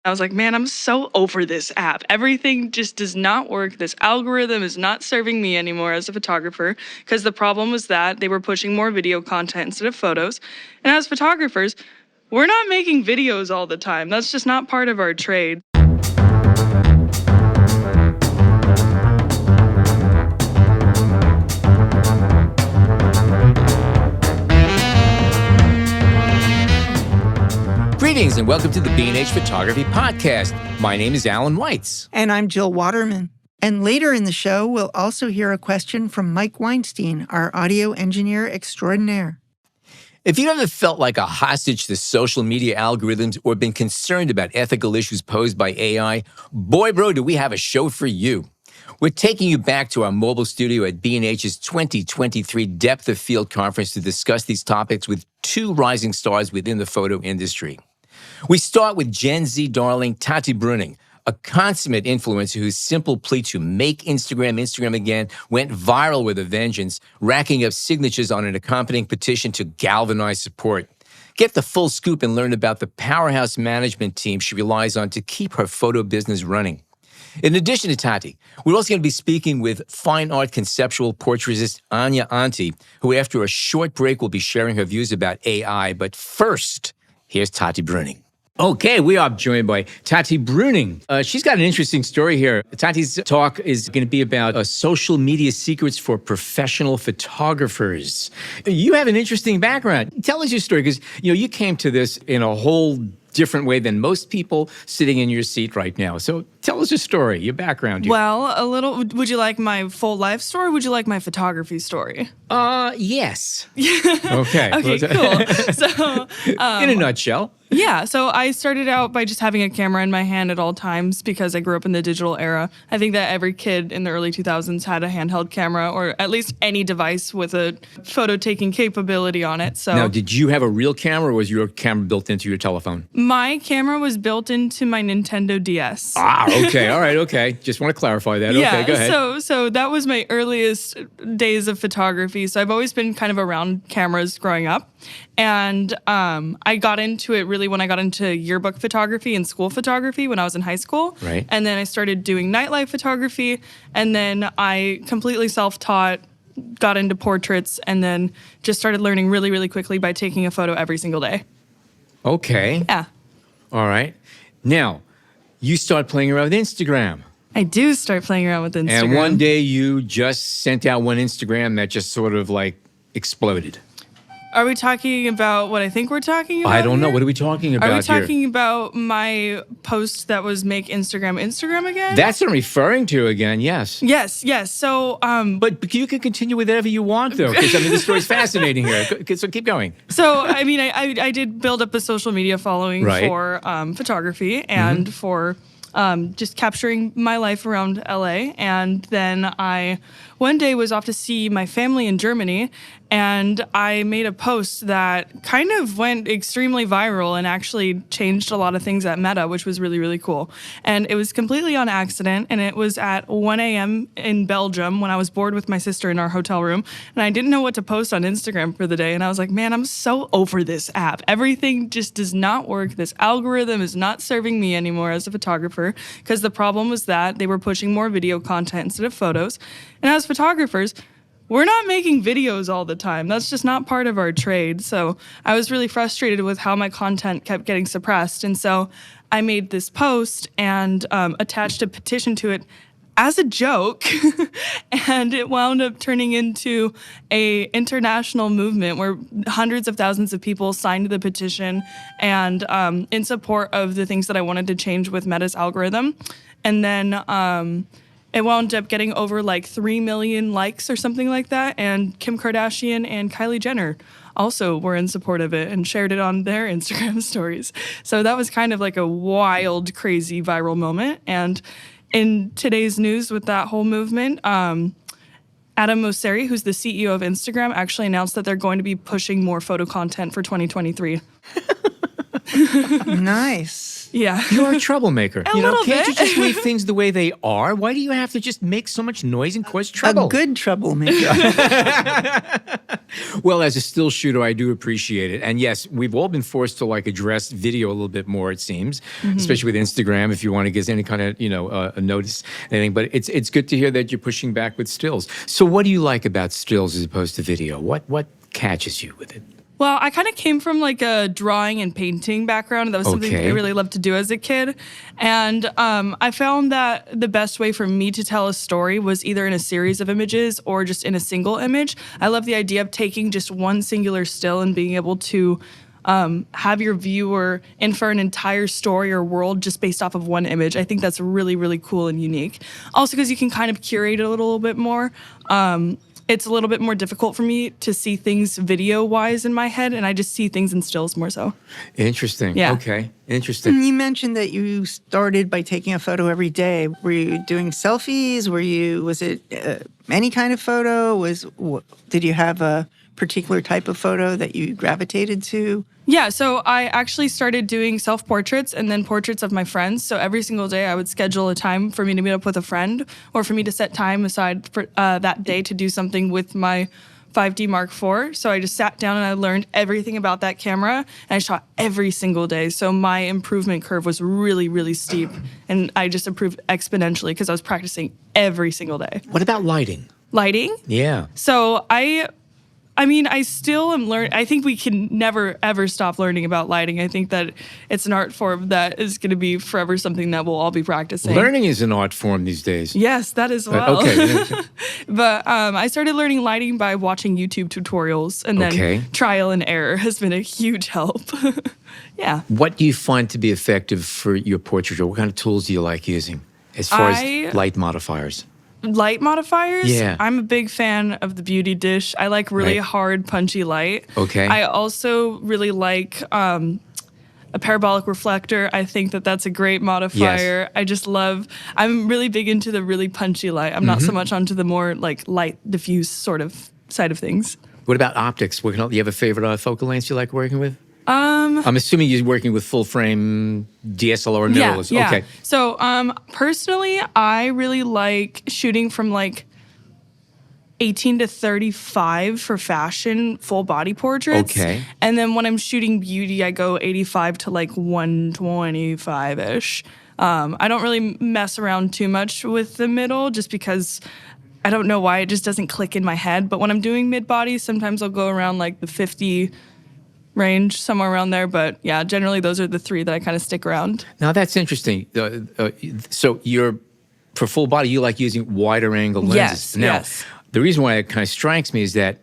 I was like, man, I'm so over this app. Everything just does not work. This algorithm is not serving me anymore as a photographer, because the problem was that they were pushing more video content instead of photos. And as photographers, we're not making videos all the time. That's just not part of our trade. Greetings and welcome to the B&H Photography Podcast. My name is Alan Weitz. And I'm Jill Waterman. And later in the show, we'll also hear a question from Mike Weinstein, our audio engineer extraordinaire. If you ever felt like a hostage to social media algorithms or been concerned about ethical issues posed by AI, boy, bro, do we have a show for you. We're taking you back to our mobile studio at B&H's 2023 Depth of Field Conference to discuss these topics with two rising stars within the photo industry. We start with Gen Z darling Tati Bruening, a consummate influencer whose simple plea to make Instagram again went viral with a vengeance, racking up signatures on an accompanying petition to galvanize support. Get the full scoop and learn about the powerhouse management team she relies on to keep her photo business running. In addition to Tati, we're also going to be speaking with fine art conceptual portraitist Anya Anti, who after a short break will be sharing her views about AI. But first, here's Tati Bruening. Okay, we are joined by Tati Bruening. She's got an interesting story here. Tati's talk is going to be about social media secrets for professional photographers. You have an interesting background. Tell us your story, because you came to this in a whole different way than most people sitting in your seat right now. So tell us your story, your background here. Well, a little. Would you like my full life story? Or would you like my photography story? Yes. Okay. Okay, cool. So, in a nutshell. Yeah, so I started out by just having a camera in my hand at all times because I grew up in the digital era. I think that every kid in the early 2000s had a handheld camera, or at least any device with a photo-taking capability on it. So now, did you have a real camera, or was your camera built into your telephone? My camera was built into my Nintendo DS. Okay, all right, okay. Just want to clarify that. Yeah, okay, go ahead. So that was my earliest days of photography. So I've always been kind of around cameras growing up. And I got into it really when I got into yearbook photography and school photography when I was in high school. Right. And then I started doing nightlife photography. And then I completely self-taught, got into portraits, and then just started learning really, really quickly by taking a photo every single day. Okay. Yeah. All right. Now, you start playing around with Instagram. I do start playing around with Instagram. And one day you just sent out one Instagram that just sort of like exploded. Are we talking about what I think we're talking about? I don't know. here? What are we talking about Are we here? talking about my post that was make Instagram again? That's what I'm referring to again, yes. Yes. So, But you can continue with whatever you want, though, because, the story's fascinating here. So keep going. So, I mean, I did build up a social media following Right. for photography and for just capturing my life around LA. And then I one day was off to see my family in Germany, and I made a post that kind of went extremely viral and actually changed a lot of things at Meta, which was really, really cool. And it was completely on accident, and it was at 1 a.m. in Belgium when I was bored with my sister in our hotel room, and I didn't know what to post on Instagram for the day. And I was like, man, I'm so over this app. Everything just does not work. This algorithm is not serving me anymore as a photographer, because the problem was that they were pushing more video content instead of photos. And as photographers, we're not making videos all the time. That's just not part of our trade. So I was really frustrated with how my content kept getting suppressed. And so I made this post and attached a petition to it as a joke. And it wound up turning into a international movement where hundreds of thousands of people signed the petition and in support of the things that I wanted to change with Meta's algorithm. And then it wound up getting over like 3 million likes or something like that. And Kim Kardashian and Kylie Jenner also were in support of it and shared it on their Instagram stories. So that was kind of like a wild, crazy viral moment. And in today's news with that whole movement, Adam Mosseri, who's the CEO of Instagram, actually announced that they're going to be pushing more photo content for 2023. Nice. Yeah. You're a troublemaker. A little Can't you bit. just leave things the way they are? Why do you have to just make so much noise and cause trouble? A good troublemaker. Well, as a still shooter, I do appreciate it. And yes, we've all been forced to like address video a little bit more, it seems, especially with Instagram, if you want to get any kind of, a notice, anything. But it's good to hear that you're pushing back with stills. So what do you like about stills as opposed to video? What catches you with it? Well, I kind of came from like a drawing and painting background. That was something Okay. I really loved to do as a kid. And I found that the best way for me to tell a story was either in a series of images or just in a single image. I love the idea of taking just one singular still and being able to have your viewer infer an entire story or world just based off of one image. I think that's really, really cool and unique. Also, because you can kind of curate it a little bit more. It's a little bit more difficult for me to see things video-wise in my head, and I just see things in stills more so. Interesting. Yeah. Okay. Interesting. You mentioned that you started by taking a photo every day. Were you doing selfies? Was it any kind of photo? Did you have a particular type of photo that you gravitated to? Yeah, so I actually started doing self-portraits and then portraits of my friends. So every single day I would schedule a time for me to meet up with a friend or for me to set time aside for that day to do something with my 5D Mark IV. So I just sat down and I learned everything about that camera and I shot every single day. So my improvement curve was really, really steep and I just improved exponentially because I was practicing every single day. What about lighting? Lighting? Yeah. So I still am learning. I think we can never, ever stop learning about lighting. I think that it's an art form that is going to be forever something that we'll all be practicing. Learning is an art form these days. Yes, that as well. Okay. But I started learning lighting by watching YouTube tutorials, and then Okay. trial and error has been a huge help. Yeah. What do you find to be effective for your portraiture? What kind of tools do you like using as far as light modifiers? Light modifiers? Yeah. I'm a big fan of the Beauty Dish. I like really Right. hard, punchy light. Okay. I also really like a parabolic reflector. I think that that's a great modifier. I'm really big into the really punchy light. I'm not so much onto the more like light diffuse sort of side of things. What about optics? Do you have a favorite focal lengths you like working with? I'm assuming you're working with full frame DSLR or mirrorless. Yeah. Okay. So personally, I really like shooting from like 18 to 35 for fashion full body portraits. Okay. And then when I'm shooting beauty, I go 85 to like 125-ish. I don't really mess around too much with the middle just because I don't know why it just doesn't click in my head. But when I'm doing mid body, sometimes I'll go around like the 50 range, somewhere around there. But yeah, generally those are the three that I kind of stick around. Now that's interesting. So for full body, you like using wider angle lenses. Yes, Now, yes. the reason why it kind of strikes me is that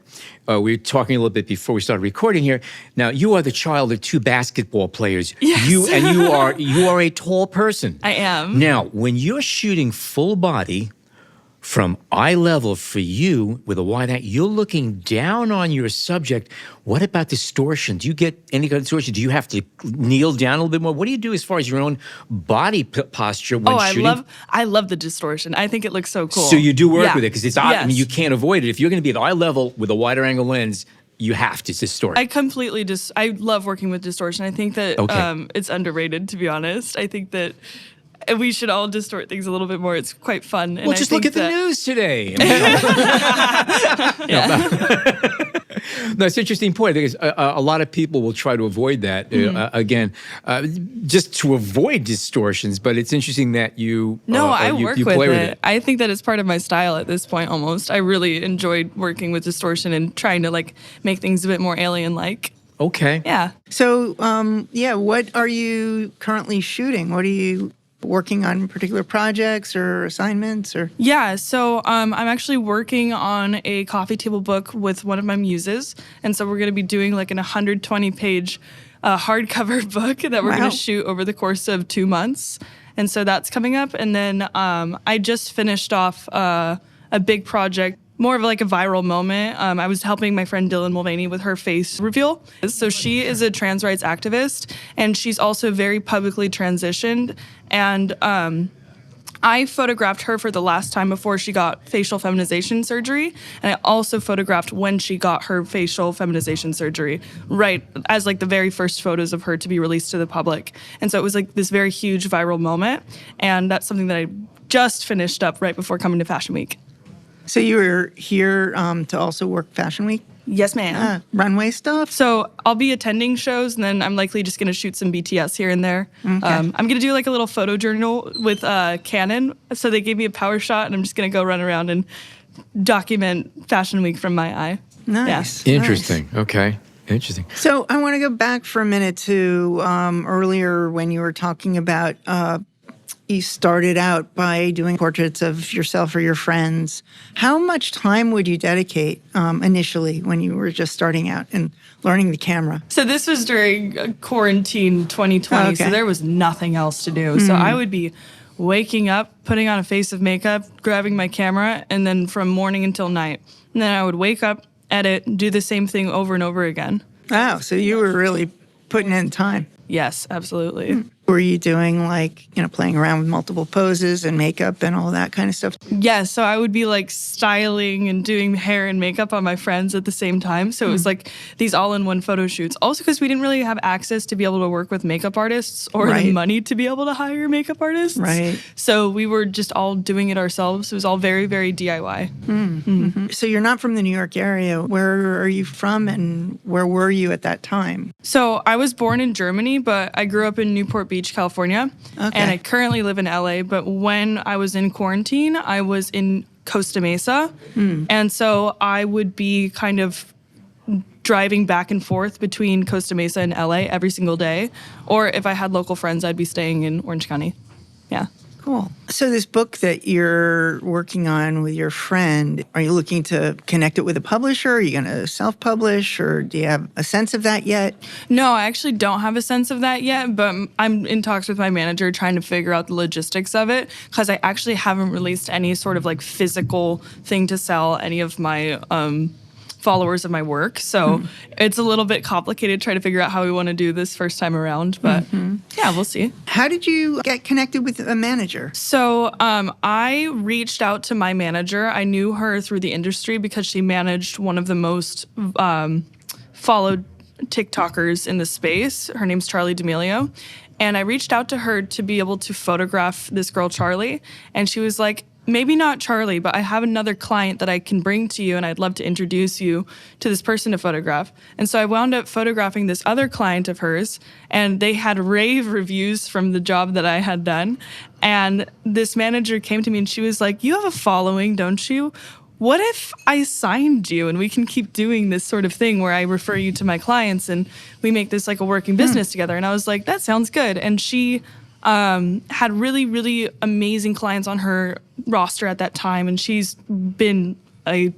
we were talking a little bit before we started recording here. Now, you are the child of two basketball players. Yes. You are a tall person. I am. Now, when you're shooting full body from eye level for you with a wide angle, you're looking down on your subject. What about distortion? Do you get any kind of distortion? Do you have to kneel down a little bit more? What do you do as far as your own body posture when shooting? I love the distortion. I think it looks so cool. So you do work Yeah. with it because it's Yes. I mean, you can't avoid it. If you're going to be at eye level with a wider angle lens, you have to distort. I love working with distortion. I think that Okay. it's underrated, to be honest. I think that we should all distort things a little bit more. It's quite fun. And Well, I just look think at the that- news today. No, it's an interesting point because a lot of people will try to avoid that, just to avoid distortions. But it's interesting that you I you work play with with it. I think that it's part of my style at this point almost. I really enjoyed working with distortion and trying to like make things a bit more alien-like. Okay. Yeah. So, what are you currently shooting? What are you working on, particular projects or assignments or? Yeah, so I'm actually working on a coffee table book with one of my muses. And so we're going to be doing like an 120-page hardcover book that we're Wow. going to shoot over the course of 2 months. And so that's coming up. And then I just finished off a big project, more of like a viral moment. I was helping my friend Dylan Mulvaney with her face reveal. So she is a trans rights activist, and she's also very publicly transitioned. And I photographed her for the last time before she got facial feminization surgery. And I also photographed when she got her facial feminization surgery, right as like the very first photos of her to be released to the public. And so it was like this very huge viral moment. And that's something that I just finished up right before coming to Fashion Week. So you were here to also work Fashion Week? Yes, ma'am. Runway stuff? So I'll be attending shows, and then I'm likely just going to shoot some BTS here and there. I'm going to do like a little photo journal with Canon. So they gave me a power shot, and I'm just going to go run around and document Fashion Week from my eye. Nice. Yeah. Interesting. Okay. Interesting. So I want to go back for a minute to earlier when you were talking about you started out by doing portraits of yourself or your friends. How much time would you dedicate initially when you were just starting out and learning the camera? So this was during quarantine 2020, so there was nothing else to do. So I would be waking up, putting on a face of makeup, grabbing my camera, and then from morning until night. And then I would wake up, edit, do the same thing over and over again. Wow, so you were really putting in time. Yes, absolutely. Were you doing playing around with multiple poses and makeup and all that kind of stuff? Yes, so I would be like styling and doing hair and makeup on my friends at the same time. So it was like these all-in-one photo shoots. Also because we didn't really have access to be able to work with makeup artists or the money to be able to hire makeup artists. Right. So we were just all doing it ourselves. It was all very, very DIY. So you're not from the New York area. Where are you from and where were you at that time? So I was born in Germany, but I grew up in Newport Beach, California. Okay. And I currently live in LA. But when I was in quarantine, I was in Costa Mesa. And so I would be kind of driving back and forth between Costa Mesa and LA every single day. Or if I had local friends, I'd be staying in Orange County. Yeah. Cool. So this book that you're working on with your friend, are you looking to connect it with a publisher? Are you going to self-publish, or do you have a sense of that yet? No, I actually don't have a sense of that yet, but I'm in talks with my manager trying to figure out the logistics of it, because I actually haven't released any sort of like physical thing to sell any of my followers of my work. So it's a little bit complicated trying to figure out how we want to do this first time around, but yeah, we'll see. How did you get connected with a manager? So I reached out to my manager. I knew her through the industry because she managed one of the most followed TikTokers in the space. Her name's Charlie D'Amelio. And I reached out to her to be able to photograph this girl, Charlie. And she was like, maybe not Charlie, but I have another client that I can bring to you, and I'd love to introduce you to this person to photograph. And so I wound up photographing this other client of hers, and they had rave reviews from the job that I had done. And this manager came to me and she was like, you have a following, don't you? What if I signed you and we can keep doing this sort of thing where I refer you to my clients and we make this like a working business together? And I was like, that sounds good. And she had really, really amazing clients on her roster at that time. And she's been a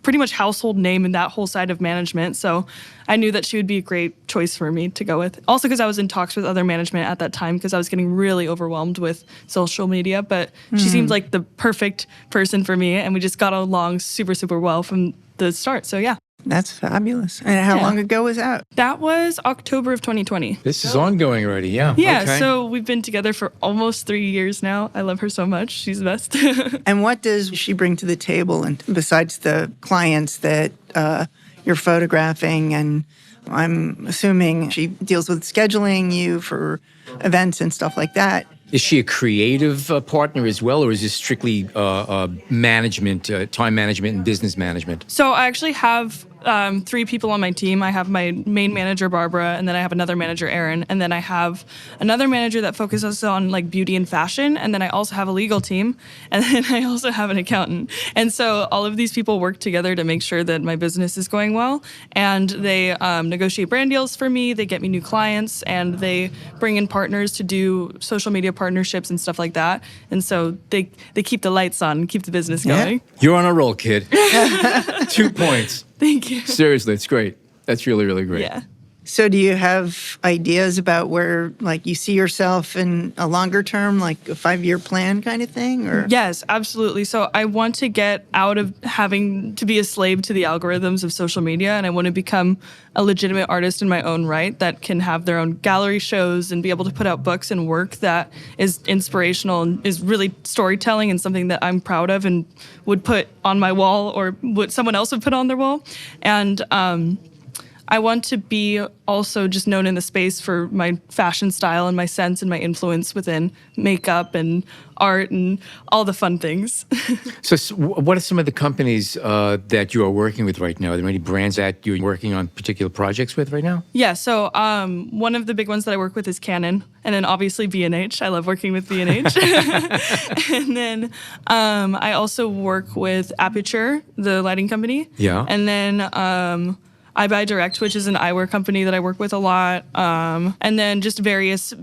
pretty much household name in that whole side of management. So I knew that she would be a great choice for me to go with. Also because I was in talks with other management at that time because I was getting really overwhelmed with social media. But she seemed like the perfect person for me. And we just got along super, super well from the start. So yeah. That's fabulous. And how long ago was that? That was October of 2020. This is ongoing already, yeah. Yeah, Okay. so we've been together for almost 3 years now. I love her so much. She's the best. And what does she bring to the table, and besides the clients that you're photographing? And I'm assuming she deals with scheduling you for events and stuff like that. Is she a creative partner as well, or is this strictly management, time management and business management? So I actually have 3 people on my team. I have my main manager, Barbara, and then I have another manager, Erin, and then I have another manager that focuses on like beauty and fashion, and then I also have a legal team, and then I also have an accountant. And so all of these people work together to make sure that my business is going well, and they negotiate brand deals for me, they get me new clients, and they bring in partners to do social media partnerships and stuff like that. And so they keep the lights on and keep the business going. You're on a roll, kid. 2 points. Thank you. Seriously, it's great. That's really, really great. Yeah. So do you have ideas about where, like, you see yourself in a longer term, like a 5-year plan kind of thing? Or Yes, absolutely. So I want to get out of having to be a slave to the algorithms of social media, and I want to become a legitimate artist in my own right that can have their own gallery shows and be able to put out books and work that is inspirational and is really storytelling and something that I'm proud of and would put on my wall or what someone else would put on their wall. And I want to be also just known in the space for my fashion style and my sense and my influence within makeup and art and all the fun things. So what are some of the companies that you are working with right now? Are there any brands that you're working on particular projects with right now? Yeah, so one of the big ones that I work with is Canon, and then obviously B&H. I love working with B&H. And then I also work with Aperture, the lighting company. Yeah. And then I Buy Direct, which is an eyewear company that I work with a lot. And then just various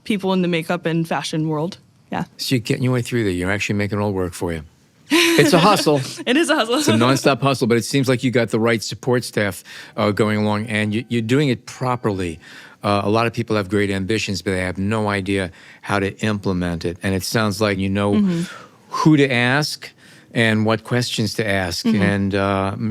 people in the makeup and fashion world. Yeah. So you're getting your way through there. You're actually making it all work for you. It's a hustle. It is a hustle. It's a nonstop hustle, but it seems like you got the right support staff going along, and you're doing it properly. A lot of people have great ambitions, but they have no idea how to implement it. And it sounds like you know who to ask and what questions to ask. And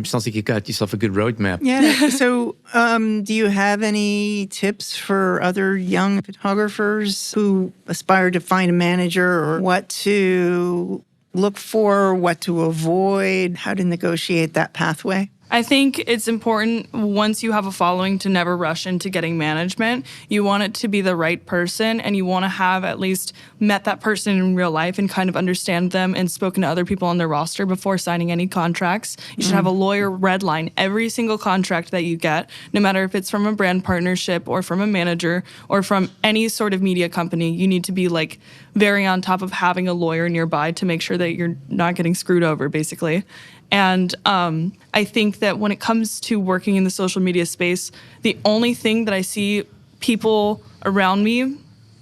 sounds like you got yourself a good roadmap. Yeah. So do you have any tips for other young photographers who aspire to find a manager, or what to look for, what to avoid, how to negotiate that pathway? I think it's important once you have a following to never rush into getting management. You want it to be the right person, and you want to have at least met that person in real life and kind of understand them and spoken to other people on their roster before signing any contracts. You should have a lawyer redline every single contract that you get, no matter if it's from a brand partnership or from a manager or from any sort of media company. You need to be like very on top of having a lawyer nearby to make sure that you're not getting screwed over, basically. And I think that when it comes to working in the social media space, the only thing that I see people around me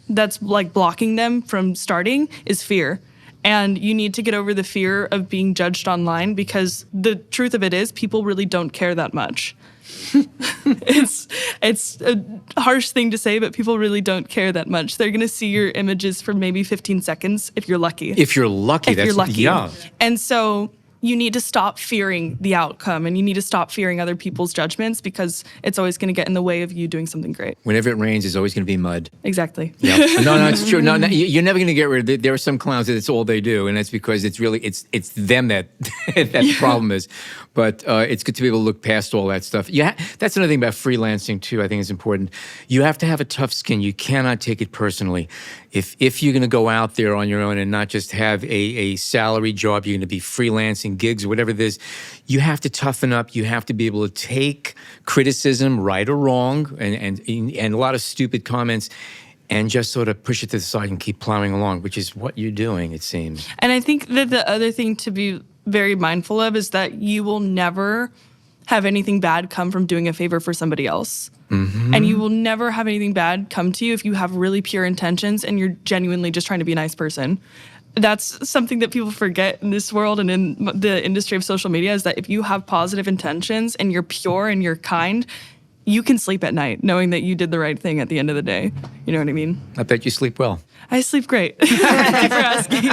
that's like blocking them from starting is fear. And you need to get over the fear of being judged online, because the truth of it is people really don't care that much. It's a harsh thing to say, but people really don't care that much. They're going to see your images for maybe 15 seconds if you're lucky. If you're lucky, If you're lucky. Yeah. And so you need to stop fearing the outcome, and you need to stop fearing other people's judgments, because it's always going to get in the way of you doing something great. Whenever it rains, there's always going to be mud. Exactly. Yeah. No, it's true. No, you're never going to get rid of it. There are some clowns that it's all they do, and that's because it's really it's them that the problem is. But it's good to be able to look past all that stuff. Yeah, that's another thing about freelancing too. I think is important. You have to have a tough skin. You cannot take it personally. If you're going to go out there on your own and not just have a salary job, you're going to be freelancing gigs or whatever it is. You have to toughen up. You have to be able to take criticism, right or wrong, and a lot of stupid comments, and just sort of push it to the side and keep plowing along, which is what you're doing, it seems. And I think that the other thing to be very mindful of is that you will never have anything bad come from doing a favor for somebody else. And you will never have anything bad come to you if you have really pure intentions and you're genuinely just trying to be a nice person. That's something that people forget in this world and in the industry of social media, is that if you have positive intentions and you're pure and you're kind, you can sleep at night knowing that you did the right thing at the end of the day. You know what I mean? I bet you sleep well. I sleep great. Thank you for asking.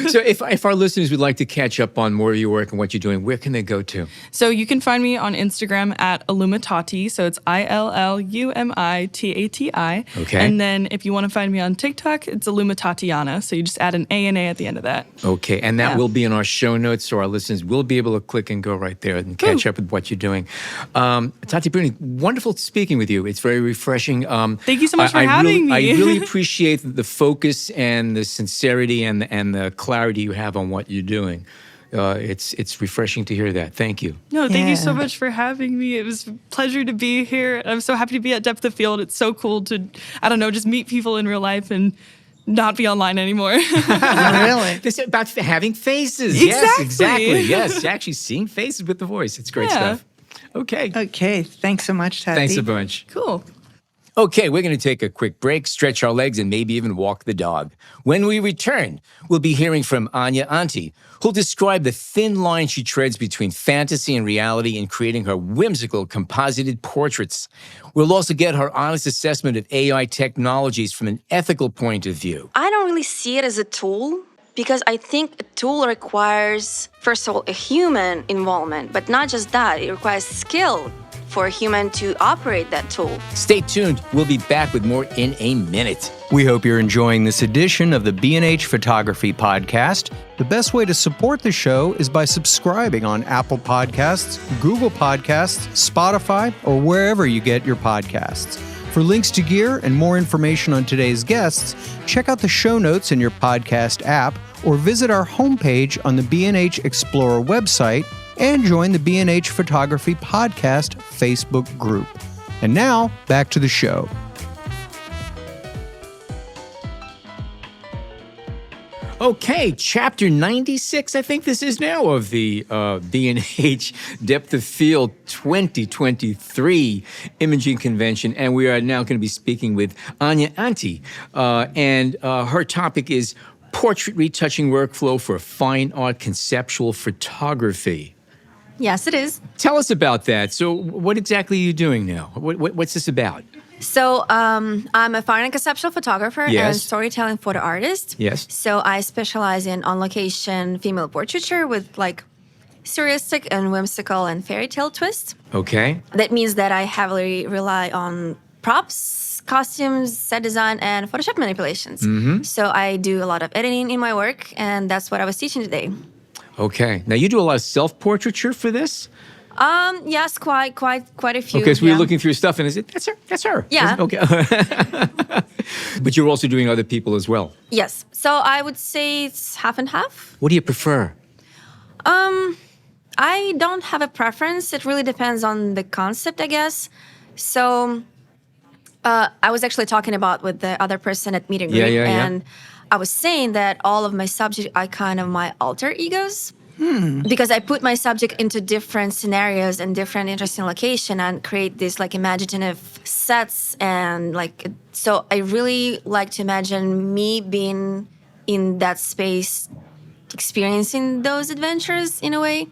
So if our listeners would like to catch up on more of your work and what you're doing, where can they go to? So you can find me on Instagram at Illumitati. So it's ILLUMITATI. Okay. And then if you want to find me on TikTok, it's Illumitatiana. So you just add an A and A at the end of that. Okay, and that Yeah. will be in our show notes, so our listeners will be able to click and go right there and catch up with what you're doing. Tati Bruening, wonderful speaking with you. It's very refreshing. Thank you so much for having me. I really appreciate the focus and the sincerity and the clarity you have on what you're doing. It's refreshing to hear that. Thank you. No, thank you so Yeah. much for having me. It was a pleasure to be here. I'm so happy to be at Depth of Field. It's so cool to, I don't know, just meet people in real life and not be online anymore. Really? This is about having faces. Exactly. Yes, exactly. Yes, actually seeing faces with the voice. It's great Yeah. stuff. Okay. Okay. Thanks so much, Tati. Thanks a bunch. Cool. Okay, we're going to take a quick break, stretch our legs, and maybe even walk the dog. When we return, we'll be hearing from Anya Anti, who'll describe the thin line she treads between fantasy and reality in creating her whimsical composited portraits. We'll also get her honest assessment of AI technologies from an ethical point of view. I don't really see it as a tool because I think a tool requires, first of all, a human involvement, but not just that, it requires skill for a human to operate that tool. Stay tuned. We'll be back with more in a minute. We hope you're enjoying this edition of the B&H Photography Podcast. The best way to support the show is by subscribing on Apple Podcasts, Google Podcasts, Spotify, or wherever you get your podcasts. For links to gear and more information on today's guests, check out the show notes in your podcast app or visit our homepage on the B&H Explorer website and join the B&H Photography Podcast Facebook group. And now, back to the show. Okay, chapter 96, I think this is now, of the B&H Depth of Field 2023 Imaging Convention. And we are now going to be speaking with Anya Anti. And her topic is Portrait Retouching Workflow for Fine Art Conceptual Photography. Yes, it is. Tell us about that. So what exactly are you doing now? What's this about? So I'm a fine and conceptual photographer and Yes. storytelling photo artist. Yes. So I specialize in on-location female portraiture with like surrealistic and whimsical and fairy tale twists. Okay. That means that I heavily rely on props, costumes, set design, and Photoshop manipulations. So I do a lot of editing in my work, and that's what I was teaching today. Okay. Now you do a lot of self-portraiture for this? Yes, quite a few. Okay, so we were yeah. looking through your stuff and I said, that's her. Yeah. Okay. But you're also doing other people as well. Yes. So I would say it's half and half. What do you prefer? I don't have a preference. It really depends on the concept, I guess. So I was actually talking about with the other person at meet and greet, Yeah. and I was saying that all of my subjects are kind of my alter egos. Because I put my subject into different scenarios and different interesting location and create these like imaginative sets and like, so I really like to imagine me being in that space, experiencing those adventures in a way.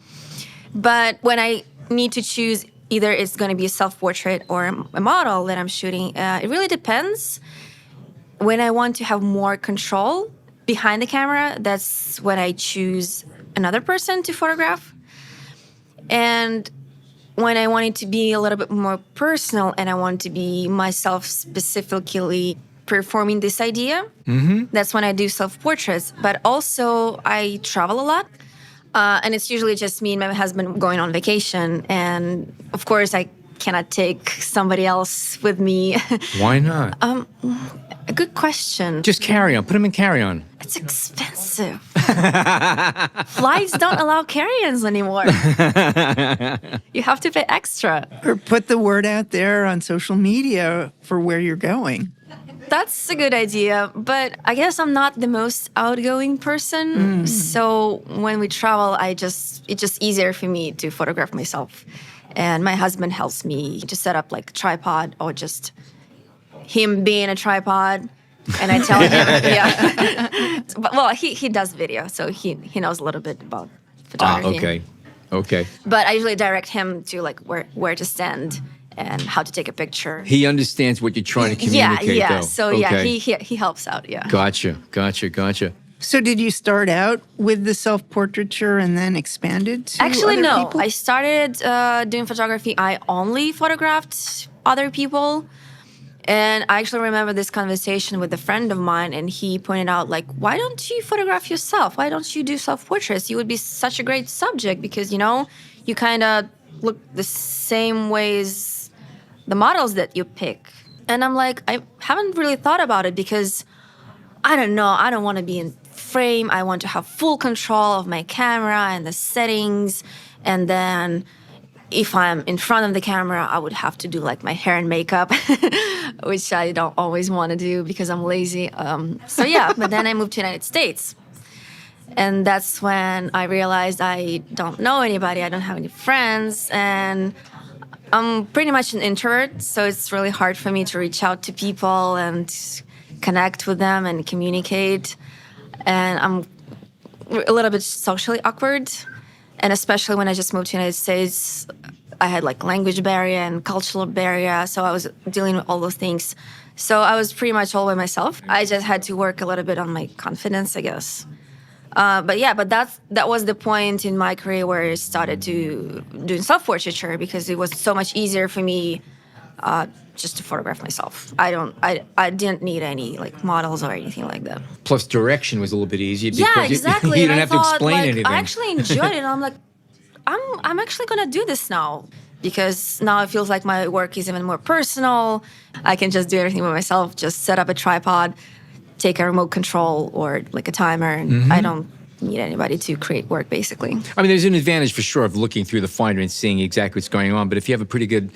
But when I need to choose, either it's going to be a self-portrait or a model that I'm shooting, it really depends. When I want to have more control behind the camera, that's when I choose another person to photograph. And when I want it to be a little bit more personal and I want to be myself specifically performing this idea, that's when I do self-portraits. But also I travel a lot. And it's usually just me and my husband going on vacation. And of course, I cannot take somebody else with me. Why not? A good question. Just carry on. Put them in carry on. It's expensive. Flights don't allow carry-ons anymore. You have to pay extra. Or put the word out there on social media for where you're going. That's a good idea, but I guess I'm not the most outgoing person. So when we travel, it's just easier for me to photograph myself. And my husband helps me to set up like a tripod or just him being a tripod. And I tell him, yeah. But, well, he does video, so he knows a little bit about photography. Okay. But I usually direct him to like where to stand and how to take a picture. He understands what you're trying to communicate, yeah. though. So Okay. he helps out. Yeah. Gotcha. So did you start out with the self-portraiture and then expanded to Actually, other no. people? I started doing photography. I only photographed other people. And I actually remember this conversation with a friend of mine, and he pointed out, like, why don't you photograph yourself? Why don't you do self-portraits? You would be such a great subject because, you kind of look the same way as the models that you pick. And I'm like, I haven't really thought about it because, I don't know, I don't want to be in frame. I want to have full control of my camera and the settings. And then if I'm in front of the camera, I would have to do like my hair and makeup, which I don't always want to do because I'm lazy. But then I moved to the United States. And that's when I realized I don't know anybody. I don't have any friends. And I'm pretty much an introvert, so it's really hard for me to reach out to people and connect with them and communicate. And I'm a little bit socially awkward. And especially when I just moved to the United States, I had like language barrier and cultural barrier, so I was dealing with all those things. So I was pretty much all by myself. I just had to work a little bit on my confidence, I guess. But that was the point in my career where I started to do self-portraiture because it was so much easier for me just to photograph myself. I didn't need any like models or anything like that. Plus, direction was a little bit easier because Yeah, exactly. you And didn't I have thought, to explain like, anything. I actually enjoyed it. And I'm like, I'm actually gonna do this now because now it feels like my work is even more personal. I can just do everything by myself. Just set up a tripod, take a remote control or like a timer, and I don't need anybody to create work, basically. I mean, there's an advantage for sure of looking through the Finder and seeing exactly what's going on. But if you have a pretty good,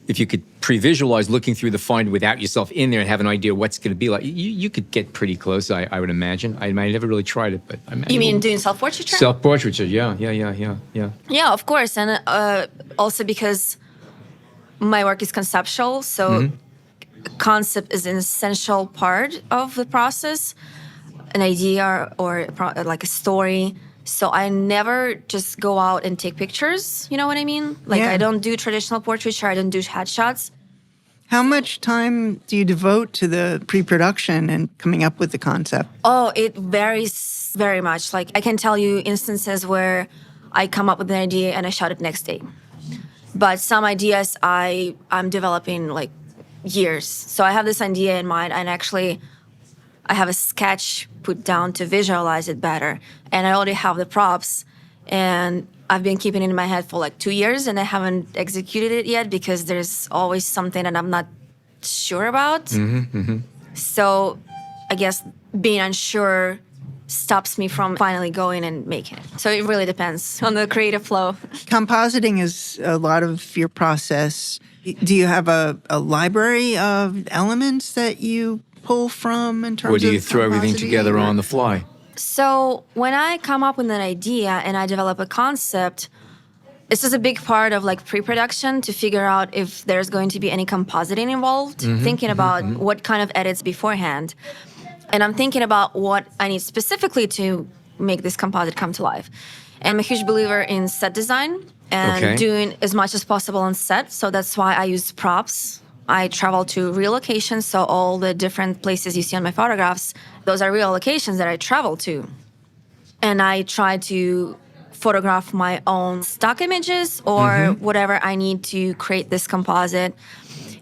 if you could pre-visualize looking through the Finder without yourself in there and have an idea what's going to be like, you could get pretty close, I would imagine. I never really tried it, but I imagine. You mean doing self-portraiture? Self-portraiture, yeah. Yeah, of course. And also because my work is conceptual, so concept is an essential part of the process, an idea or like a story. So I never just go out and take pictures, you know what I mean? Like Yeah. I don't do traditional portraiture, I don't do headshots. How much time do you devote to the pre-production and coming up with the concept? Oh, it varies very much. Like I can tell you instances where I come up with an idea and I shot it next day. But some ideas I'm developing like years. So I have this idea in mind and actually I have a sketch put down to visualize it better. And I already have the props and I've been keeping it in my head for like 2 years and I haven't executed it yet because there's always something that I'm not sure about. So I guess being unsure stops me from finally going and making it. So it really depends on the creative flow. Compositing is a lot of your process. Do you have a library of elements that you pull from in terms Or of do you throw everything compositing? together on the fly? So when I come up with an idea and I develop a concept, this is a big part of like pre-production to figure out if there's going to be any compositing involved, thinking about what kind of edits beforehand. And I'm thinking about what I need specifically to make this composite come to life. I'm a huge believer in set design and doing as much as possible on set. So that's why I use props. I travel to real locations, so all the different places you see on my photographs, those are real locations that I travel to. And I try to photograph my own stock images or whatever I need to create this composite.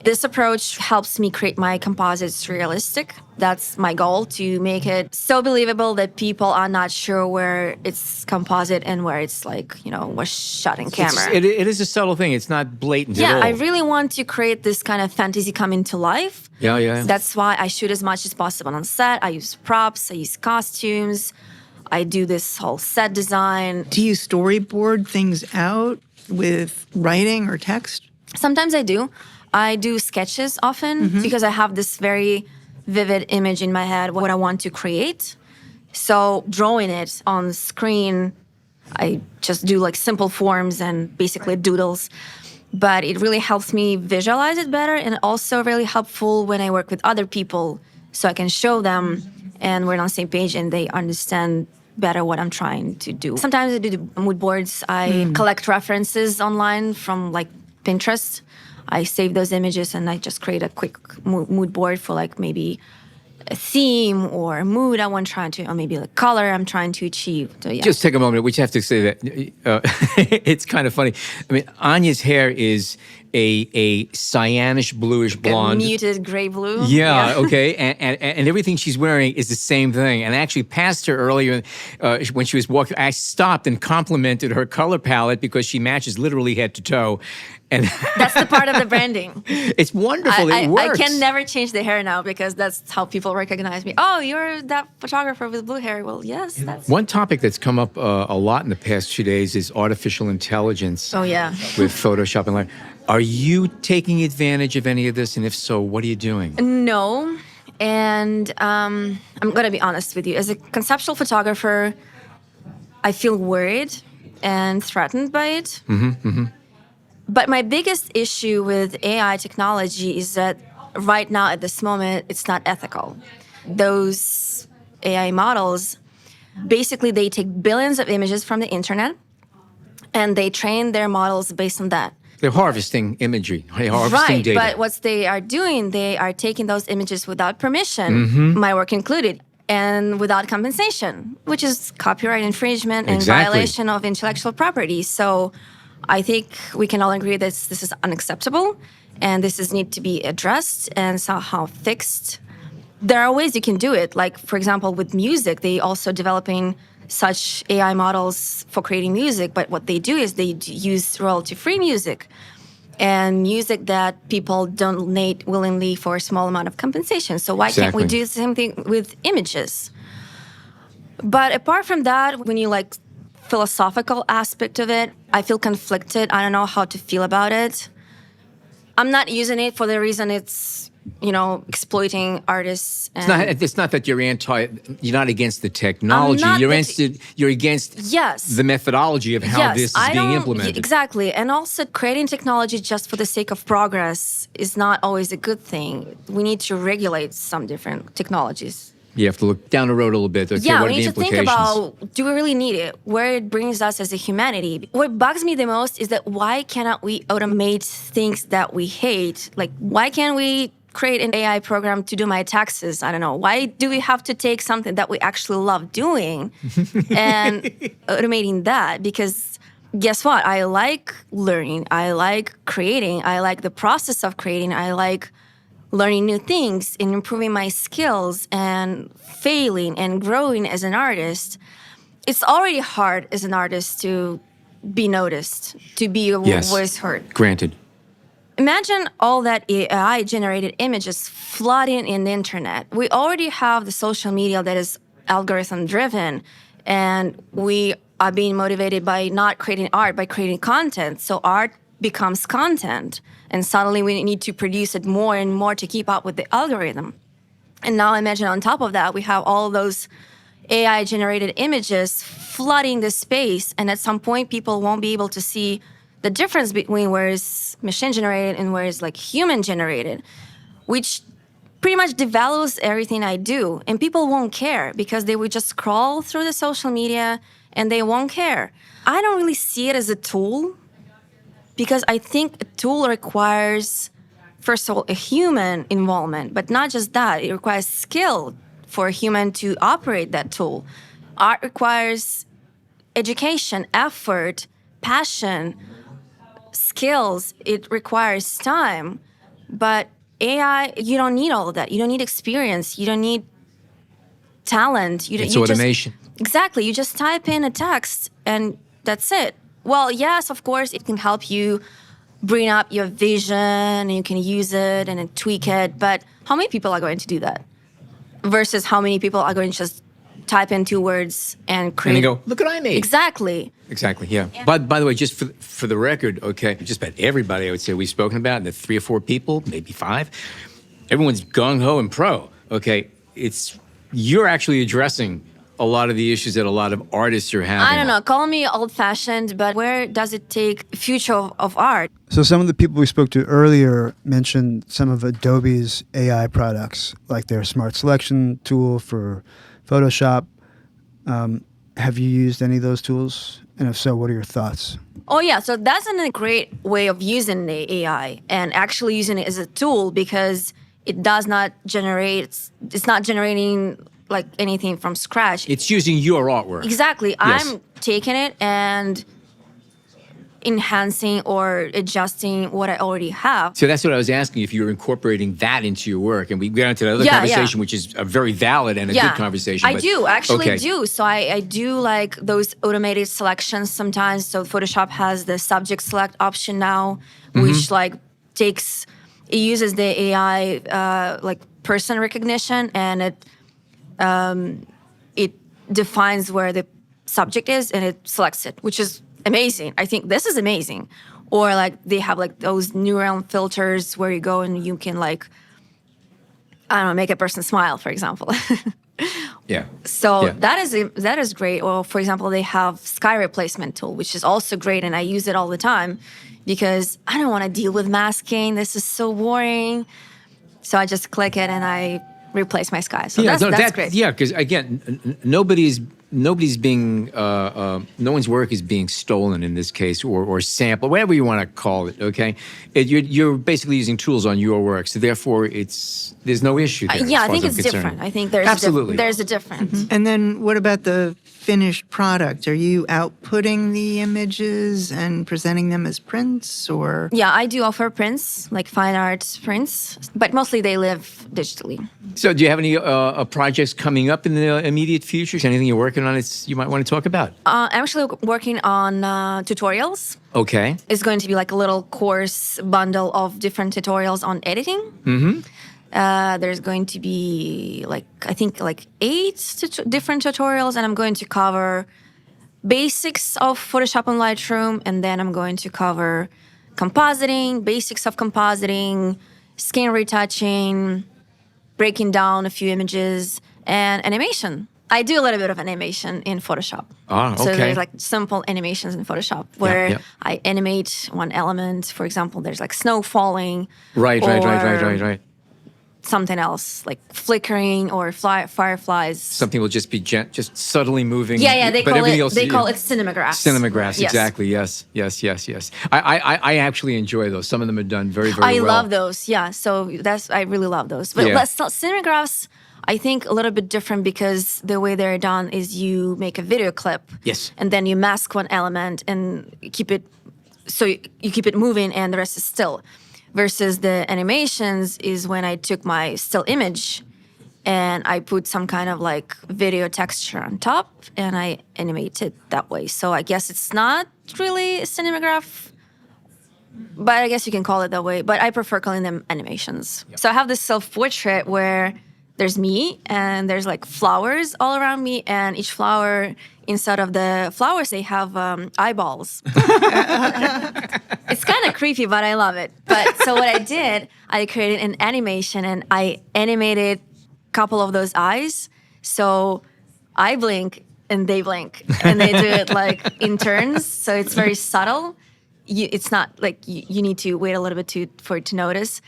This approach helps me create my composites realistic. That's my goal, to make it so believable that people are not sure where it's composite and where it's like, you know, was shot in camera. It is a subtle thing. It's not blatant at Yeah, all. I really want to create this kind of fantasy coming to life. Yeah. That's why I shoot as much as possible on set. I use props, I use costumes, I do this whole set design. Do you storyboard things out with writing or text? Sometimes I do. I do sketches often because I have this very vivid image in my head, what I want to create. So drawing it on screen, I just do like simple forms and basically doodles. But it really helps me visualize it better and also really helpful when I work with other people so I can show them and we're on the same page and they understand better what I'm trying to do. Sometimes I do the mood boards. I collect references online from like Pinterest. I save those images and I just create a quick mood board for like maybe a theme or a mood I want trying to, or maybe a color I'm trying to achieve. So yeah. Just take a moment. We just have to say that it's kind of funny. I mean, Anya's hair is a cyanish bluish blonde. Muted gray blue. Yeah, okay. And everything she's wearing is the same thing. And I actually passed her earlier when she was walking. I stopped and complimented her color palette because she matches literally head to toe. And That's the part of the branding. it's wonderful. It I works. can never change the hair now because that's how people recognize me. Oh, you're that photographer with blue hair. Well, yes, that's. One topic that's come up a lot in the past 2 days is artificial intelligence. Oh, yeah. With Photoshop and Lightroom. Are you taking advantage of any of this? And if so, what are you doing? No. And I'm going to be honest with you. As a conceptual photographer, I feel worried and threatened by it. But my biggest issue with AI technology is that right now, at this moment, it's not ethical. Those AI models, basically, they take billions of images from the internet and they train their models based on that. They're harvesting imagery. They're harvesting Right, data. but what they are doing, they are taking those images without permission, my work included, and without compensation, which is copyright infringement and Exactly. violation of intellectual property. So I think we can all agree that this is unacceptable and this is need to be addressed and somehow fixed. There are ways you can do it. Like, for example, with music, they also developing such AI models for creating music. But what they do is they use royalty-free music and music that people donate willingly for a small amount of compensation. So why can't we Exactly. do the same thing with images? But apart from that, when you like philosophical aspect of it, I feel conflicted. I don't know how to feel about it. I'm not using it for the reason it's, exploiting artists. And It's not that you're not against the technology. I'm not You're against Yes. the methodology of how this is I being don't- implemented. Exactly. And also creating technology just for the sake of progress is not always a good thing. We need to regulate some different technologies. You have to look down the road a little bit. Okay, Yeah, what we are the need to think implications? about, do we really need it? Where it brings us as a humanity. What bugs me the most is that why cannot we automate things that we hate? Like, why can't we create an AI program to do my taxes? I don't know. Why do we have to take something that we actually love doing and automating that? Because guess what? I like learning. I like creating. I like the process of creating. I like learning new things and improving my skills and failing and growing as an artist. It's already hard as an artist to be noticed, to be your Yes. voice heard. Granted. Imagine all that AI-generated images flooding in the internet. We already have the social media that is algorithm-driven, and we are being motivated by not creating art, by creating content. So art becomes content, and suddenly we need to produce it more and more to keep up with the algorithm. And now imagine on top of that, we have all those AI-generated images flooding the space, and at some point, people won't be able to see the difference between where is machine-generated and where is like human-generated, which pretty much devalues everything I do. And people won't care because they would just scroll through the social media and they won't care. I don't really see it as a tool because I think a tool requires, first of all, a human involvement, but not just that. It requires skill for a human to operate that tool. Art requires education, effort, passion, skills. It requires time. But AI, you don't need all of that. You don't need experience. You don't need talent. It's automation. Exactly. You just type in a text and that's it. Well, yes, of course, it can help you bring up your vision and you can use it and then tweak it. But how many people are going to do that? Versus how many people are going to just type in 2 words and create. And they go, look what I made. Exactly. Exactly, yeah. But by the way, just for the record, okay, just about everybody I would say we've spoken about, the 3 or 4 people, maybe 5, everyone's gung-ho and pro, okay? You're actually addressing a lot of the issues that a lot of artists are having. I don't know. Call me old-fashioned, but where does it take future of art? So some of the people we spoke to earlier mentioned some of Adobe's AI products, like their smart selection tool for Photoshop. Have you used any of those tools? And if so, what are your thoughts? Oh, yeah. So that's a great way of using the AI and actually using it as a tool because it does not generate, it's not generating like anything from scratch. It's using your artwork. Exactly. Yes. I'm taking it and enhancing or adjusting what I already have. So that's what I was asking, if you were incorporating that into your work. And we got into another conversation, which is a very valid and a good conversation. I do, actually okay. do. So I do like those automated selections sometimes. So Photoshop has the subject select option now, which like it uses the AI like person recognition and it defines where the subject is and it selects it, which is amazing. I think this is amazing. Or like they have like those neural filters where you go and you can like, I don't know, make a person smile, for example. Yeah. So Yeah. that is great. Or for example, they have sky replacement tool, which is also great, and I use it all the time because I don't want to deal with masking. This is so boring. So I just click it and I replace my sky. So that's great. Yeah, because again, nobody's being, no one's work is being stolen in this case, or sampled, whatever you want to call it. Okay, you're basically using tools on your work, so therefore there's no issue there. Yeah, I think it's different. I think there's a difference. And then what about the finished product? Are you outputting the images and presenting them as prints, or? Yeah, I do offer prints, like fine art prints, but mostly they live digitally. So do you have any projects coming up in the immediate future? Is anything you're working on you might want to talk about? I'm actually working on tutorials. Okay. It's going to be like a little course bundle of different tutorials on editing. Mm-hmm. There's going to be I think 8 different tutorials, and I'm going to cover basics of Photoshop and Lightroom, and then I'm going to cover compositing, basics of compositing, skin retouching, breaking down a few images, and animation. I do a little bit of animation in Photoshop. Ah, okay. So there's simple animations in Photoshop where I animate one element. For example, there's snow falling. Right. Something else, like flickering or fireflies. Something will just be just subtly moving. Yeah, they call it cinemagraphs. Cinemagraphs, yes. Exactly. Yes. I actually enjoy those. Some of them are done very, very well. I love those. Yeah, so I really love those. But cinemagraphs, I think a little bit different because the way they're done is you make a video clip. Yes. And then you mask one element and keep it moving, and the rest is still. Versus the animations is when I took my still image and I put some kind of video texture on top and I animate it that way. So I guess it's not really a cinematograph, but I guess you can call it that way. But I prefer calling them animations. Yep. So I have this self-portrait where there's me and there's flowers all around me, and each flower, inside of the flowers, they have eyeballs. It's kind of creepy, but I love it. So what I did, I created an animation and I animated a couple of those eyes. So I blink and they blink, and they do it in turns. So it's very subtle. It's not you need to wait a little bit for it to notice.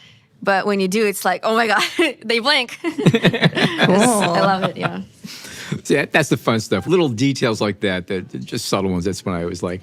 But when you do, it's oh my God, they blink. Cool. I love it, yeah. See, that's the fun stuff. Little details like that, just subtle ones. That's what I always like.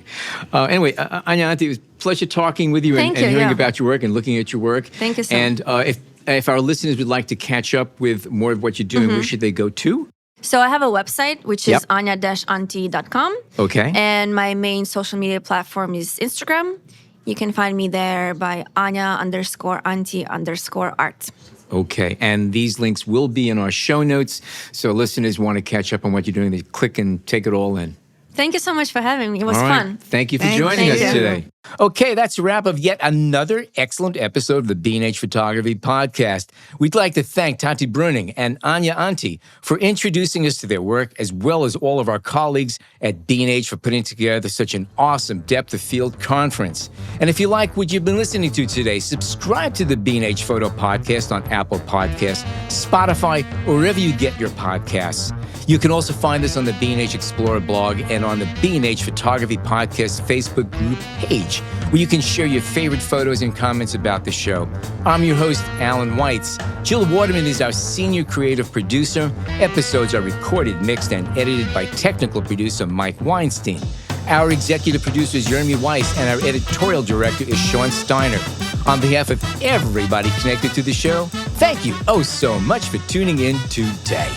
Anyway, Anya Anti, it was a pleasure talking with you and hearing about your work and looking at your work. Thank you so much. And if our listeners would like to catch up with more of what you're doing, where should they go to? So I have a website, which is anya-anti.com. Okay. And my main social media platform is Instagram. You can find me there by Anya_Anti_art. Okay, and these links will be in our show notes, so listeners want to catch up on what you're doing, they click and take it all in. Thank you so much for having me. It was fun. Thank you for joining us today. Okay, that's a wrap of yet another excellent episode of the B&H Photography Podcast. We'd like to thank Tati Bruening and Anya Anti for introducing us to their work, as well as all of our colleagues at B&H for putting together such an awesome depth of field conference. And if you like what you've been listening to today, subscribe to the B&H Photo Podcast on Apple Podcasts, Spotify, or wherever you get your podcasts. You can also find us on the B&H Explorer blog and on the B&H Photography Podcast Facebook group page, where you can share your favorite photos and comments about the show. I'm your host, Alan Weitz. Jill Waterman is our senior creative producer. Episodes are recorded, mixed, and edited by technical producer Mike Weinstein. Our executive producer is Jeremy Weiss, and our editorial director is Sean Steiner. On behalf of everybody connected to the show, thank you so much for tuning in today.